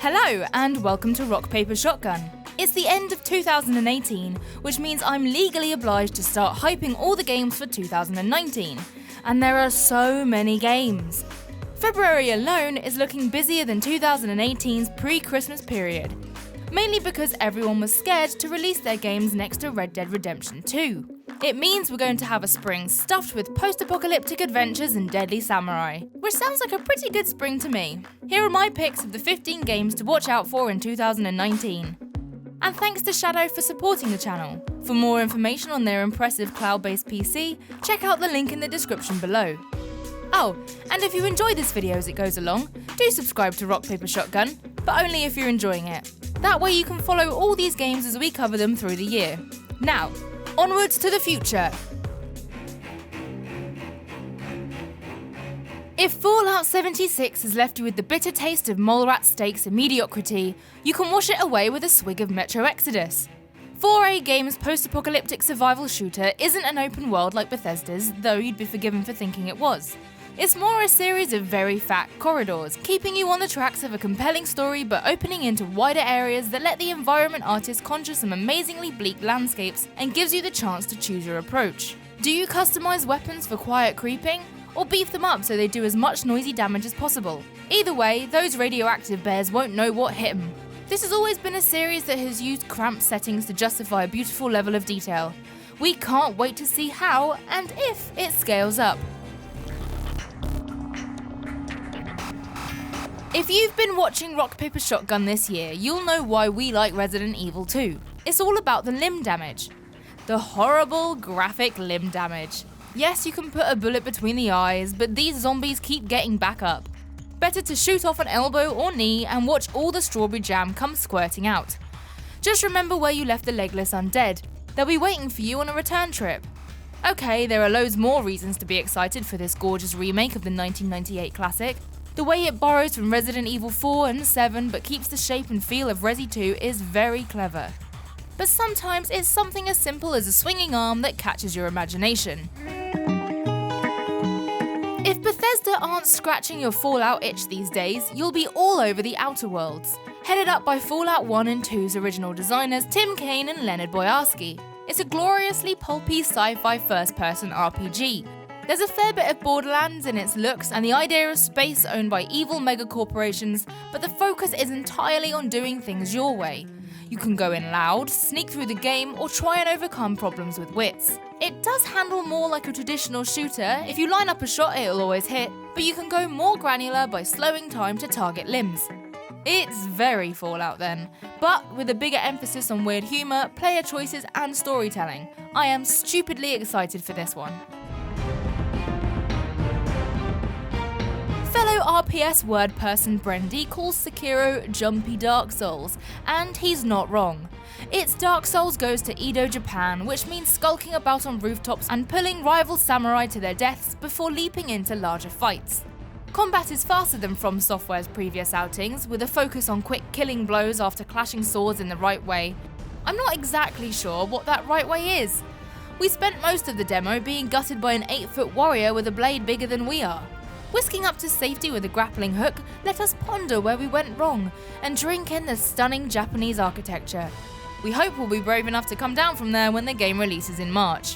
Hello and welcome to Rock Paper Shotgun. It's the end of 2018, which means I'm legally obliged to start hyping all the games for 2019. And there are so many games. February alone is looking busier than 2018's pre-Christmas period. Mainly because everyone was scared to release their games next to Red Dead Redemption 2. It means we're going to have a spring stuffed with post-apocalyptic adventures and deadly samurai, which sounds like a pretty good spring to me. Here are my picks of the 15 games to watch out for in 2019. And thanks to Shadow for supporting the channel. For more information on their impressive cloud-based PC, check out the link in the description below. Oh, and if you enjoy this video as it goes along, do subscribe to Rock Paper Shotgun, but only if you're enjoying it. That way you can follow all these games as we cover them through the year. Now, onwards to the future. If Fallout 76 has left you with the bitter taste of mole rat steaks and mediocrity, you can wash it away with a swig of Metro Exodus. 4A Games' post-apocalyptic survival shooter isn't an open world like Bethesda's, though you'd be forgiven for thinking it was. It's more a series of very fat corridors, keeping you on the tracks of a compelling story but opening into wider areas that let the environment artist conjure some amazingly bleak landscapes and gives you the chance to choose your approach. Do you customize weapons for quiet creeping? Or beef them up so they do as much noisy damage as possible? Either way, those radioactive bears won't know what hit them. This has always been a series that has used cramped settings to justify a beautiful level of detail. We can't wait to see how and if it scales up. If you've been watching Rock Paper Shotgun this year, you'll know why we like Resident Evil 2. It's all about the limb damage. The horrible, graphic limb damage. Yes, you can put a bullet between the eyes, but these zombies keep getting back up. Better to shoot off an elbow or knee and watch all the strawberry jam come squirting out. Just remember where you left the legless undead. They'll be waiting for you on a return trip. Okay, there are loads more reasons to be excited for this gorgeous remake of the 1998 classic. The way it borrows from Resident Evil 4 and 7 but keeps the shape and feel of Resi 2 is very clever. But sometimes it's something as simple as a swinging arm that catches your imagination. If Bethesda aren't scratching your Fallout itch these days, you'll be all over the Outer Worlds. Headed up by Fallout 1 and 2's original designers Tim Kaine and Leonard Boyarsky. It's a gloriously pulpy sci-fi first-person RPG. There's a fair bit of Borderlands in its looks and the idea of space owned by evil megacorporations, but the focus is entirely on doing things your way. You can go in loud, sneak through the game, or try and overcome problems with wits. It does handle more like a traditional shooter. If you line up a shot, it'll always hit, but you can go more granular by slowing time to target limbs. It's very Fallout then, but with a bigger emphasis on weird humour, player choices and storytelling. I am stupidly excited for this one. Fellow RPS word person Brendy calls Sekiro jumpy Dark Souls, and he's not wrong. It's Dark Souls goes to Edo, Japan, which means skulking about on rooftops and pulling rival samurai to their deaths before leaping into larger fights. Combat is faster than From Software's previous outings, with a focus on quick killing blows after clashing swords in the right way. I'm not exactly sure what that right way is. We spent most of the demo being gutted by an 8-foot warrior with a blade bigger than we are. Whisking up to safety with a grappling hook, let us ponder where we went wrong and drink in the stunning Japanese architecture. We hope we'll be brave enough to come down from there when the game releases in March.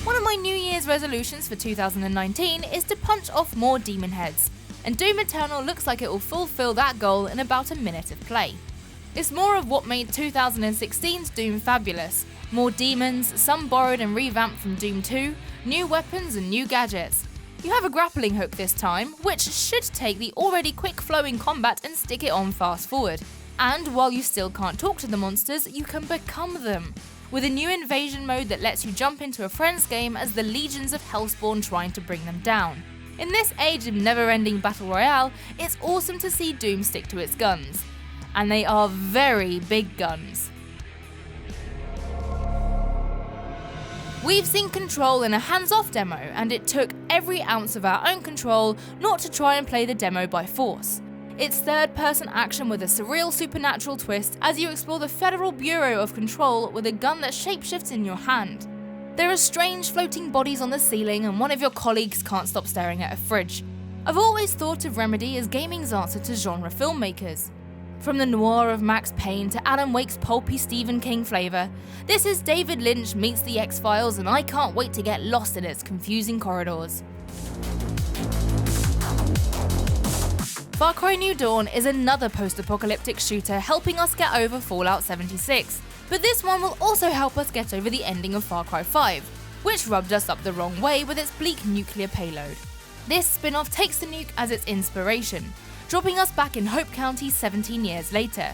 One of my New Year's resolutions for 2019 is to punch off more demon heads, and Doom Eternal looks like it will fulfill that goal in about a minute of play. It's more of what made 2016's Doom fabulous. More demons, some borrowed and revamped from Doom 2, new weapons and new gadgets. You have a grappling hook this time, which should take the already quick flowing combat and stick it on fast forward. And while you still can't talk to the monsters, you can become them. With a new invasion mode that lets you jump into a friend's game as the legions of Hellspawn trying to bring them down. In this age of never-ending battle royale, it's awesome to see Doom stick to its guns. And they are very big guns. We've seen Control in a hands-off demo, and it took every ounce of our own control not to try and play the demo by force. It's third-person action with a surreal supernatural twist as you explore the Federal Bureau of Control with a gun that shapeshifts in your hand. There are strange floating bodies on the ceiling, and one of your colleagues can't stop staring at a fridge. I've always thought of Remedy as gaming's answer to genre filmmakers. From the noir of Max Payne to Alan Wake's pulpy Stephen King flavour, this is David Lynch meets the X-Files, and I can't wait to get lost in its confusing corridors. Far Cry New Dawn is another post-apocalyptic shooter helping us get over Fallout 76, but this one will also help us get over the ending of Far Cry 5, which rubbed us up the wrong way with its bleak nuclear payload. This spin-off takes the nuke as its inspiration, dropping us back in Hope County 17 years later.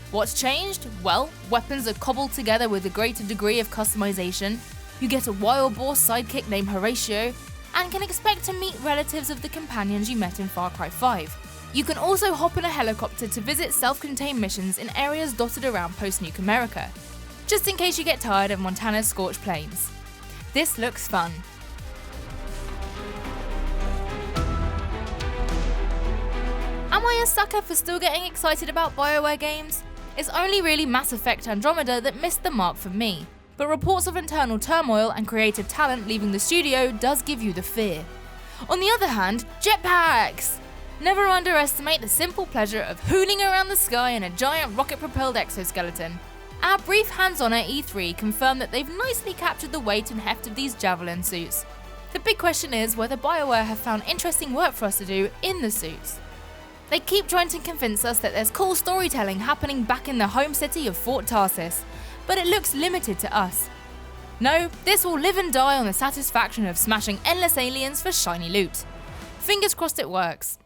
What's changed? Well, weapons are cobbled together with a greater degree of customization, you get a wild boar sidekick named Horatio, and can expect to meet relatives of the companions you met in Far Cry 5. You can also hop in a helicopter to visit self-contained missions in areas dotted around post-nuke America, just in case you get tired of Montana's scorched plains. This looks fun. Am I a sucker for still getting excited about BioWare games? It's only really Mass Effect Andromeda that missed the mark for me, but reports of internal turmoil and creative talent leaving the studio does give you the fear. On the other hand, jetpacks! Never underestimate the simple pleasure of hooning around the sky in a giant rocket-propelled exoskeleton. Our brief hands-on at E3 confirmed that they've nicely captured the weight and heft of these Javelin suits. The big question is whether BioWare have found interesting work for us to do in the suits. They keep trying to convince us that there's cool storytelling happening back in the home city of Fort Tarsis, but it looks limited to us. No, this will live and die on the satisfaction of smashing endless aliens for shiny loot. Fingers crossed it works.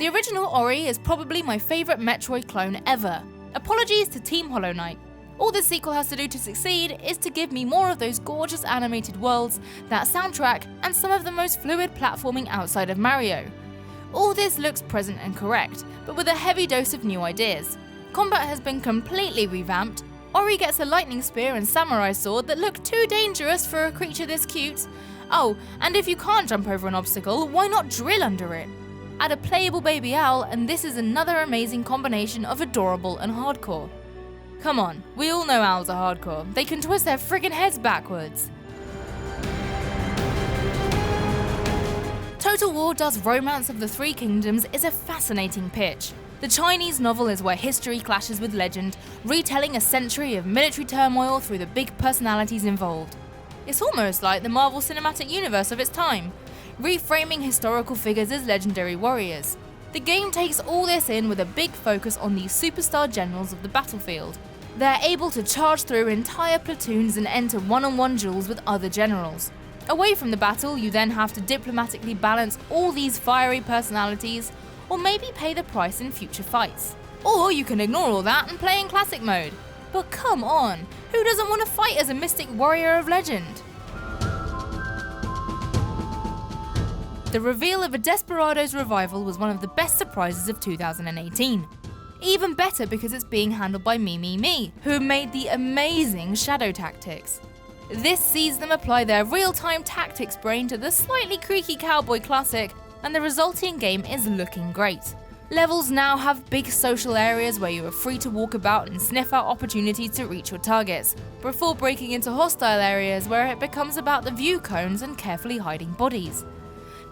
The original Ori is probably my favourite Metroid clone ever. Apologies to Team Hollow Knight. All the sequel has to do to succeed is to give me more of those gorgeous animated worlds, that soundtrack, and some of the most fluid platforming outside of Mario. All this looks present and correct, but with a heavy dose of new ideas. Combat has been completely revamped. Ori gets a lightning spear and samurai sword that look too dangerous for a creature this cute. Oh, and if you can't jump over an obstacle, why not drill under it? Add a playable baby owl, and this is another amazing combination of adorable and hardcore. Come on, we all know owls are hardcore. They can twist their friggin' heads backwards. Total War Does Romance of the Three Kingdoms is a fascinating pitch. The Chinese novel is where history clashes with legend, retelling a century of military turmoil through the big personalities involved. It's almost like the Marvel Cinematic Universe of its time, reframing historical figures as legendary warriors. The game takes all this in with a big focus on these superstar generals of the battlefield. They're able to charge through entire platoons and enter one-on-one duels with other generals. Away from the battle, you then have to diplomatically balance all these fiery personalities, or maybe pay the price in future fights. Or you can ignore all that and play in classic mode. But come on, who doesn't want to fight as a mystic warrior of legend? The reveal of a Desperados revival was one of the best surprises of 2018. Even better because it's being handled by Me, who made the amazing Shadow Tactics. This sees them apply their real-time tactics brain to the slightly creaky cowboy classic, and the resulting game is looking great. Levels now have big social areas where you are free to walk about and sniff out opportunities to reach your targets, before breaking into hostile areas where it becomes about the view cones and carefully hiding bodies.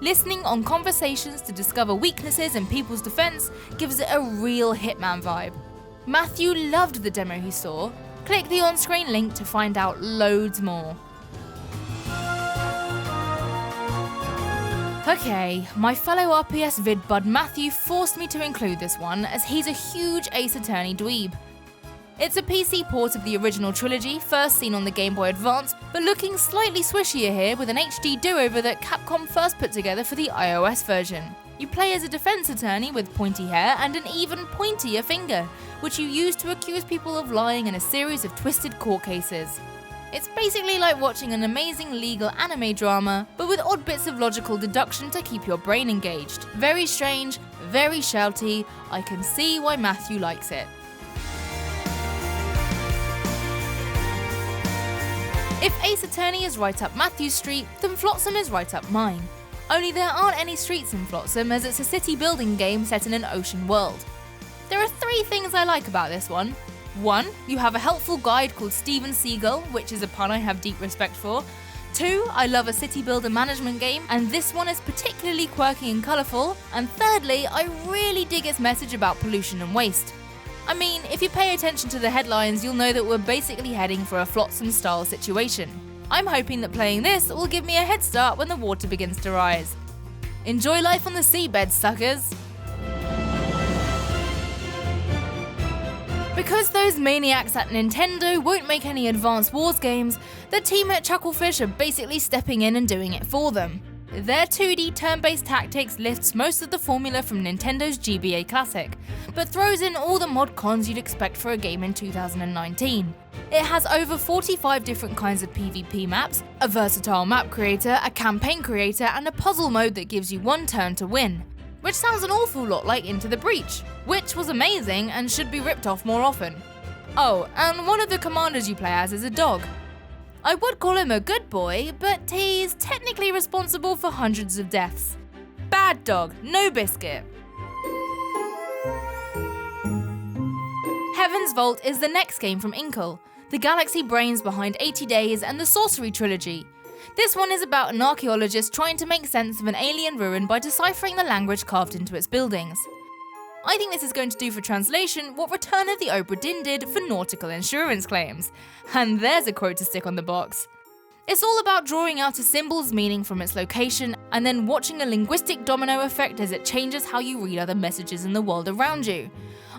Listening on conversations to discover weaknesses in people's defense gives it a real Hitman vibe. Matthew loved the demo he saw. Click the on-screen link to find out loads more. Okay, my fellow RPS vid bud Matthew forced me to include this one as he's a huge Ace Attorney dweeb. It's a PC port of the original trilogy, first seen on the Game Boy Advance, but looking slightly swishier here with an HD do-over that Capcom first put together for the iOS version. You play as a defense attorney with pointy hair and an even pointier finger, which you use to accuse people of lying in a series of twisted court cases. It's basically like watching an amazing legal anime drama, but with odd bits of logical deduction to keep your brain engaged. Very strange, very shouty, I can see why Matthew likes it. If Ace Attorney is right up Matthew's street, then Flotsam is right up mine. Only there aren't any streets in Flotsam as it's a city building game set in an ocean world. There are 3 things I like about this one. 1, you have a helpful guide called Steven Seagull, which is a pun I have deep respect for. 2, I love a city builder management game, and this one is particularly quirky and colourful. And thirdly, I really dig its message about pollution and waste. I mean, if you pay attention to the headlines, you'll know that we're basically heading for a Flotsam style situation. I'm hoping that playing this will give me a head start when the water begins to rise. Enjoy life on the seabed, suckers! Because those maniacs at Nintendo won't make any Advance Wars games, the team at Chucklefish are basically stepping in and doing it for them. Their 2D turn-based tactics lifts most of the formula from Nintendo's GBA classic, but throws in all the mod cons you'd expect for a game in 2019. It has over 45 different kinds of PvP maps, a versatile map creator, a campaign creator, and a puzzle mode that gives you one turn to win. Which sounds an awful lot like Into the Breach, which was amazing and should be ripped off more often. Oh, and one of the commanders you play as is a dog. I would call him a good boy, but he's technically responsible for hundreds of deaths. Bad dog, no biscuit. Heaven's Vault is the next game from Inkle, the galaxy brains behind 80 Days and the Sorcery Trilogy. This one is about an archaeologist trying to make sense of an alien ruin by deciphering the language carved into its buildings. I think this is going to do for translation what Return of the Obra Dinn did for nautical insurance claims. And there's a quote to stick on the box. It's all about drawing out a symbol's meaning from its location and then watching a linguistic domino effect as it changes how you read other messages in the world around you.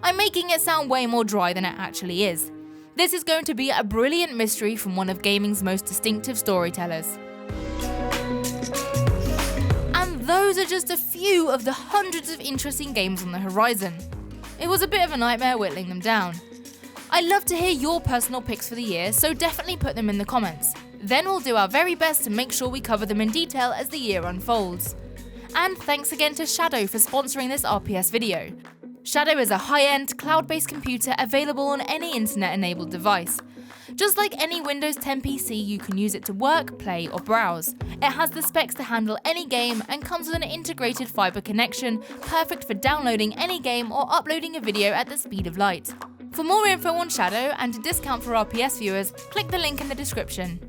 I'm making it sound way more dry than it actually is. This is going to be a brilliant mystery from one of gaming's most distinctive storytellers. And those are just a few of the hundreds of interesting games on the horizon. It was a bit of a nightmare whittling them down. I'd love to hear your personal picks for the year, so definitely put them in the comments. Then we'll do our very best to make sure we cover them in detail as the year unfolds. And thanks again to Shadow for sponsoring this RPS video. Shadow is a high-end, cloud-based computer available on any internet-enabled device. Just like any Windows 10 PC, you can use it to work, play, or browse. It has the specs to handle any game and comes with an integrated fiber connection, perfect for downloading any game or uploading a video at the speed of light. For more info on Shadow and a discount for RPS viewers, click the link in the description.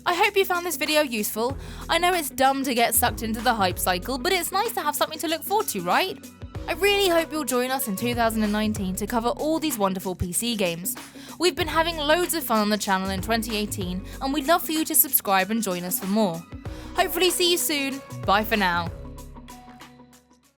I hope you found this video useful. I know it's dumb to get sucked into the hype cycle, but it's nice to have something to look forward to, right? I really hope you'll join us in 2019 to cover all these wonderful PC games. We've been having loads of fun on the channel in 2018, and we'd love for you to subscribe and join us for more. Hopefully see you soon. Bye for now.